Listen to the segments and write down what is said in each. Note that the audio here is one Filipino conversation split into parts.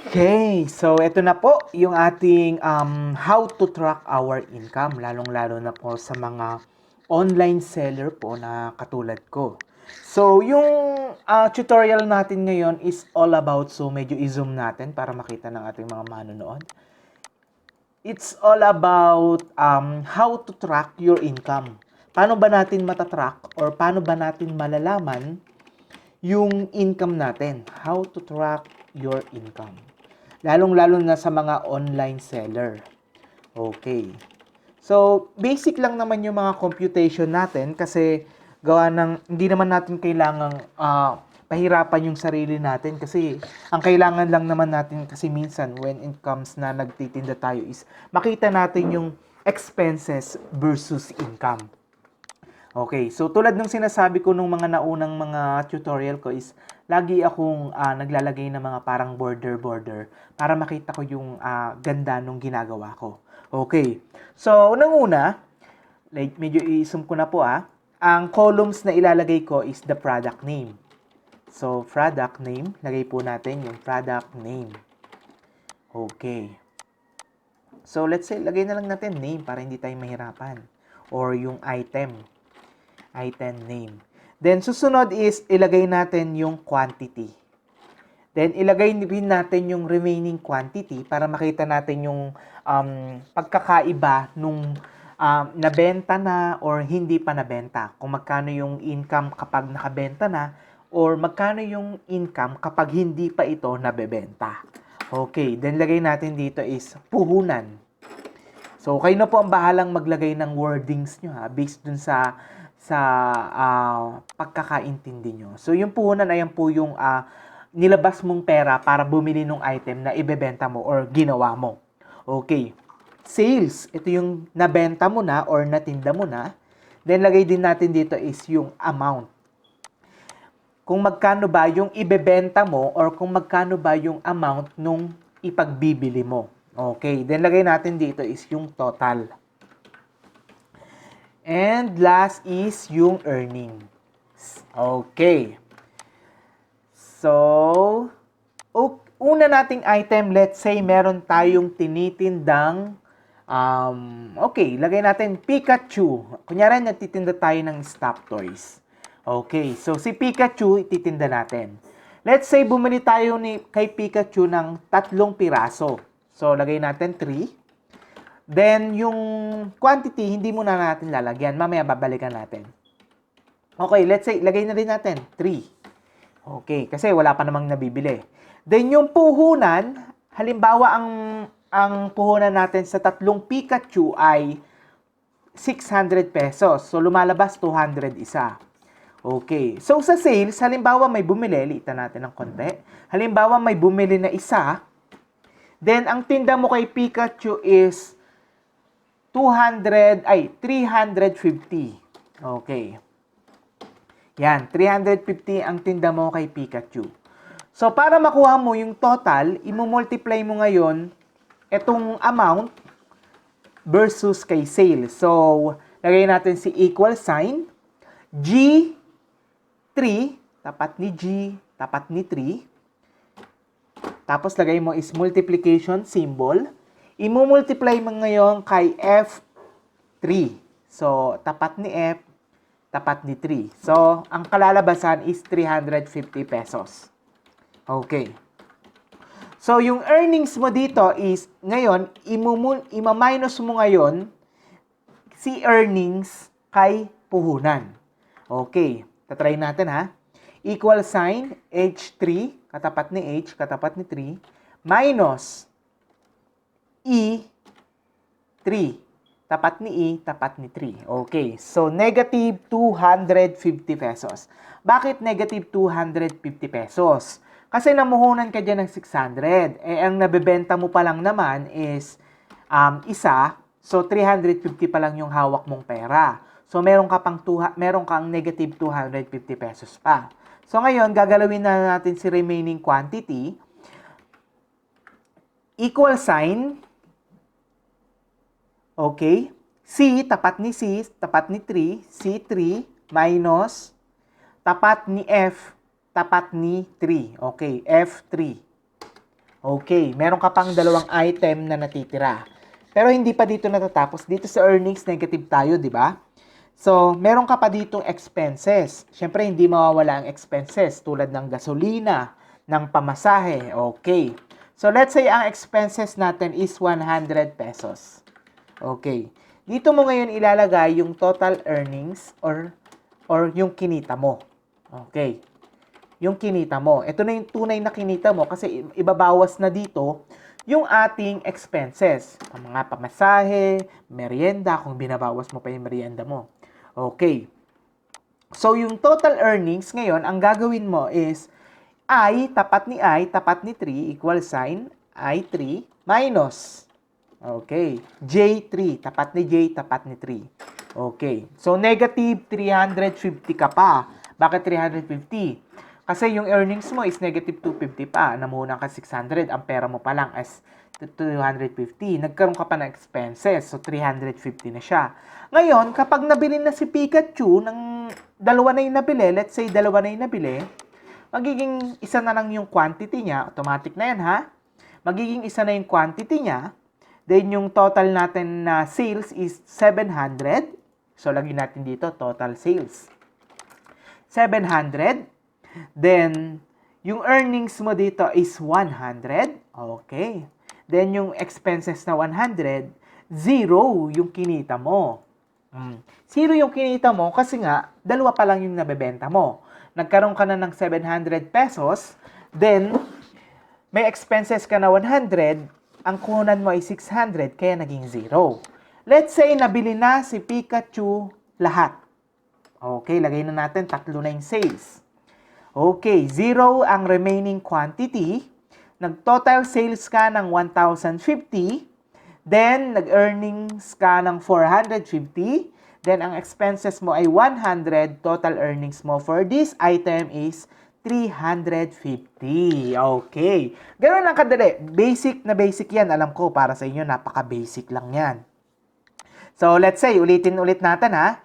Okay, so ito na po yung ating how to track our income, lalong-lalo na po sa mga online seller po na katulad ko. So, yung tutorial natin ngayon is all about, so medyo i-zoom natin para makita ng ating mga manonood. It's all about how to track your income. Paano ba natin matatrack or paano ba natin malalaman yung income natin? How to track your income. Lalong-lalo na sa mga online seller. Okay. So, basic lang naman yung mga computation natin kasi gawa ng hindi naman natin kailangang pahirapan yung sarili natin kasi ang kailangan lang naman natin kasi minsan when it comes na nagtitinda tayo is makita natin yung expenses versus income. Okay, so tulad ng sinasabi ko nung mga naunang mga tutorial ko is lagi akong naglalagay ng mga parang border para makita ko yung ganda nung ginagawa ko. Okay, so unang-una, like medyo i-zoom ko na po ang columns na ilalagay ko is the product name. So, product name, lagay po natin yung product name. Okay. So, let's say, lagay na lang natin name para hindi tayo mahirapan. Or yung item name. Then, susunod is ilagay natin yung quantity. Then, ilagay din natin yung remaining quantity para makita natin yung pagkakaiba nung nabenta na or hindi pa nabenta. Kung magkano yung income kapag nakabenta na or magkano yung income kapag hindi pa ito nabebenta. Okay, then lagay natin dito is puhunan. So, kayo na po ang bahalang maglagay ng wordings nyo based dun sa pagkakaintindi nyo. So, yung puhunan, ayan po yung nilabas mong pera para bumili ng item na ibebenta mo or ginawa mo. Okay. Sales, ito yung nabenta mo na or natinda mo na. Then, lagay din natin dito is yung amount. Kung magkano ba yung ibebenta mo or kung magkano ba yung amount nung ipagbibili mo. Okay. Then, lagay natin dito is yung total. And last is yung earnings. Okay. So, una nating item, let's say meron tayong tinitindang, okay, lagay natin Pikachu. Kunyari, nagtitinda tayo ng stop toys. Okay, so si Pikachu, ititinda natin. Let's say, bumili tayo kay Pikachu ng 3 piraso. So, lagay natin 3. Then, yung quantity, hindi muna natin lalagyan. Mamaya, babalikan natin. Okay, let's say, lagay na rin natin 3. Okay, kasi wala pa namang nabibili. Then, yung puhunan, halimbawa, ang puhunan natin sa 3 Pikachu ay 600 pesos. So, lumalabas 200 isa. Okay. So, sa sales, halimbawa may bumili, liitan natin ng konti. Halimbawa may bumili na isa, then ang tinda mo kay Pikachu is 350. Okay. Yan, 350 ang tinda mo kay Pikachu. So, para makuha mo yung total, imumultiply mo ngayon itong amount versus kay sales. So, lagay natin si equal sign. G 3, tapat ni G, tapat ni 3. Tapos, lagay mo is multiplication symbol. Imumultiply mo ngayon kay F3. So, tapat ni F, tapat ni 3. So, ang kalalabasan is 350 pesos. Okay. So, yung earnings mo dito is, ngayon, ima-minus mo ngayon si earnings kay puhunan. Okay. Tatry natin Equal sign, H3, katapat ni H, katapat ni 3, minus E3, tapat ni E, tapat ni 3. Okay, so negative 250 pesos. Bakit negative 250 pesos? Kasi namuhunan ka dyan ng 600. Ang nabebenta mo pa lang naman is isa, so 350 pa lang yung hawak mong pera. So, meron kang negative 250 pesos pa. So, ngayon, gagalawin na natin si remaining quantity. Equal sign. Okay. C, tapat ni C, tapat ni 3. C3 minus tapat ni F, tapat ni 3. Okay, F3. Okay, meron ka pang dalawang item na natitira. Pero hindi pa dito natatapos. Dito sa earnings, negative tayo, di ba? So, meron ka pa ditong expenses. Siyempre, hindi mawawala ang expenses tulad ng gasolina, ng pamasahe. Okay. So, let's say ang expenses natin is 100 pesos. Okay. Dito mo ngayon ilalagay yung total earnings or yung kinita mo. Okay. Yung kinita mo. Ito na yung tunay na kinita mo kasi ibabawas na dito yung ating expenses. Ang mga pamasahe, merienda, kung binabawas mo pa yung merienda mo. Okay. So, yung total earnings ngayon, ang gagawin mo is tapat ni 3, equal sign, I3, minus. Okay. J3, tapat ni J, tapat ni 3. Okay. So, negative 350 ka pa. Bakit 350? Kasi yung earnings mo is negative 250 pa. Namunan ka 600. Ang pera mo pa lang as 250. Nagkaroon ka pa ng expenses. So, 350 na siya. Ngayon, kapag nabili na si Pikachu ng dalawa na yung nabili, let's say dalawa na yung nabili, magiging isa na lang yung quantity niya. Automatic na yan, ha? Magiging isa na yung quantity niya. Then, yung total natin na sales is 700. So, lagyan natin dito, total sales. 700. Then, yung earnings mo dito is 100. Okay. Then, yung expenses na 100, 0 yung kinita mo. 0 yung kinita mo kasi nga, dalawa pa lang yung nabebenta mo. Nagkaroon ka na ng 700 pesos, then, may expenses ka na 100, ang kuhunan mo ay 600, kaya naging 0. Let's say, nabili na si Pikachu lahat. Okay, lagay na natin, tatlo na yung sales. Okay, 0 ang remaining quantity. Nag-total sales ka ng 1,050. Then, nag-earnings ka ng 450. Then, ang expenses mo ay 100. Total earnings mo for this item is 350. Okay. Ganun lang kadali. Basic na basic yan. Alam ko, para sa inyo, napaka-basic lang yan. So, let's say, ulitin ulit natin, ha.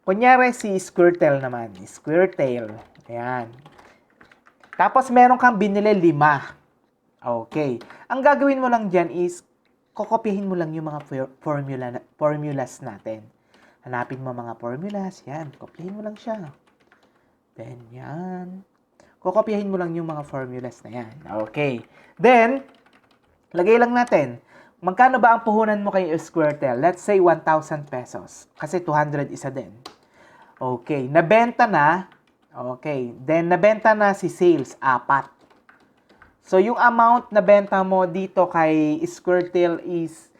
Kunyari, si Squirtle naman. Squirtle. Ayan. Tapos, meron kang binili 5. Okay. Ang gagawin mo lang dyan is, kokopyahin mo lang yung mga formulas natin. Hanapin mo mga formulas. Yan. Kopyahin mo lang siya. Then, yan. Kokopyahin mo lang yung mga formulas na yan. Okay. Then, lagay lang natin. Magkano ba ang puhunan mo kay Squirtle? Let's say 1,000 pesos. Kasi 200 isa din. Okay. Nabenta na. Okay. Then, nabenta na si sales. 4. So, yung amount na benta mo dito kay Squirtle is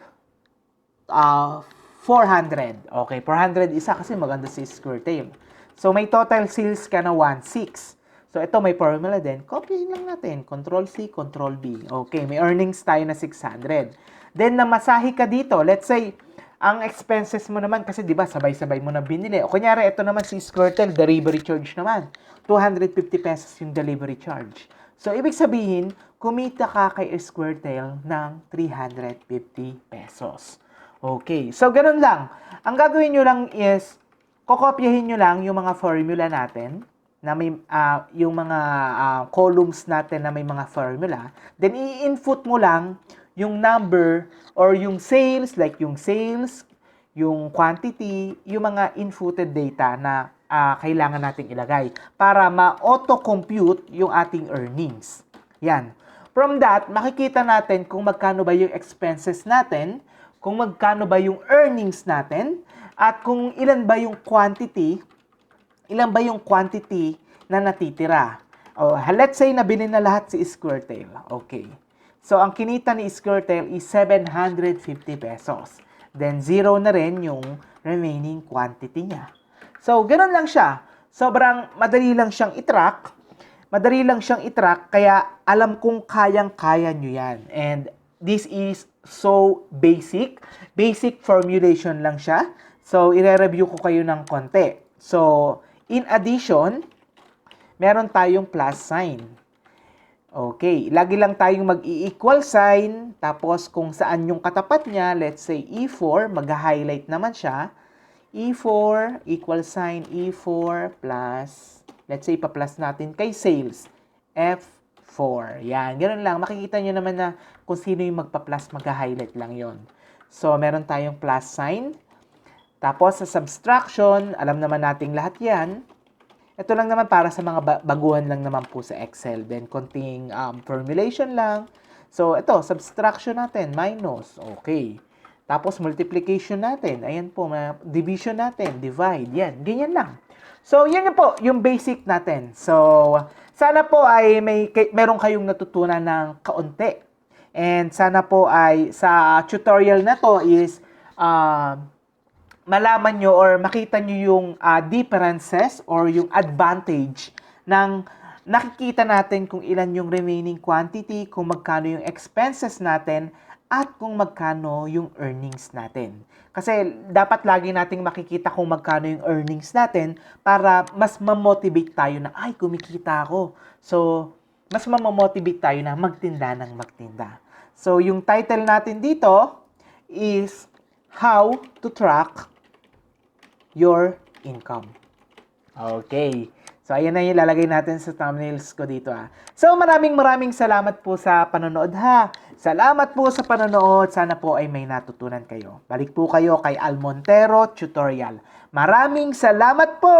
400. Okay. 400 isa kasi maganda si Squirtle. So, may total sales ka na 1,600. So, ito may formula din. Copy lang natin. Control-C, Control-V. Okay, may earnings tayo na 600. Then, namasahe ka dito. Let's say, ang expenses mo naman, kasi di ba sabay-sabay mo na binili. O kunyari, ito naman si Squirtle, delivery charge naman. 250 pesos yung delivery charge. So, ibig sabihin, kumita ka kay Squirtle ng 350 pesos. Okay, so ganun lang. Ang gagawin nyo lang is, kokopyahin nyo lang yung mga formula natin, na may yung mga columns natin na may mga formula, then i-input mo lang yung number or yung sales, like yung sales, yung quantity, yung mga inputted data na kailangan nating ilagay para ma-auto-compute yung ating earnings. Yan. From that, makikita natin kung magkano ba yung expenses natin, kung magkano ba yung earnings natin, at kung ilan ba yung quantity na natitira. Let's say, nabili na lahat si Squirtle. Okay. So, ang kinita ni Squirtle is 750 pesos. Then, 0 na rin yung remaining quantity niya. So, ganun lang siya. Sobrang madali lang siyang i-track. Kaya alam kong kayang-kaya nyo yan. And this is so basic. Basic formulation lang siya. So, i-review ko kayo ng konti. So, in addition, meron tayong plus sign. Okay, lagi lang tayong mag-i-equal sign, tapos kung saan yung katapat niya, let's say E4, mag-highlight naman siya. E4, equal sign, E4 plus, let's say pa-plus natin kay sales, F4. 4. Yan, ganoon lang. Makikita nyo naman na kung sino yung magpa-plus, mag-highlight lang yon. So, meron tayong plus sign. Tapos, sa subtraction, alam naman nating lahat yan. Ito lang naman para sa mga baguhan lang naman po sa Excel. Then, konting formulation lang. So, ito, subtraction natin, minus. Okay. Tapos, multiplication natin. Ayan po, division natin, divide. Yan, ganyan lang. So, yan po, yung basic natin. So, sana po ay meron kayong natutunan ng kaunti. And sana po ay sa tutorial na to is malaman nyo or makita nyo yung differences or yung advantage ng nakikita natin kung ilan yung remaining quantity, kung magkano yung expenses natin, at kung magkano yung earnings natin. Kasi dapat lagi nating makikita kung magkano yung earnings natin para mas ma-motivate tayo na, ay, kumikita ako. So, mas ma-motivate tayo na magtinda ng magtinda. So, yung title natin dito is How to Track Your Income. Okay. So, ayan na yung lalagay natin sa thumbnails ko dito So, maraming salamat po sa panonood Salamat po sa panonood. Sana po ay may natutunan kayo. Balik po kayo kay Almontero Tutorial. Maraming salamat po!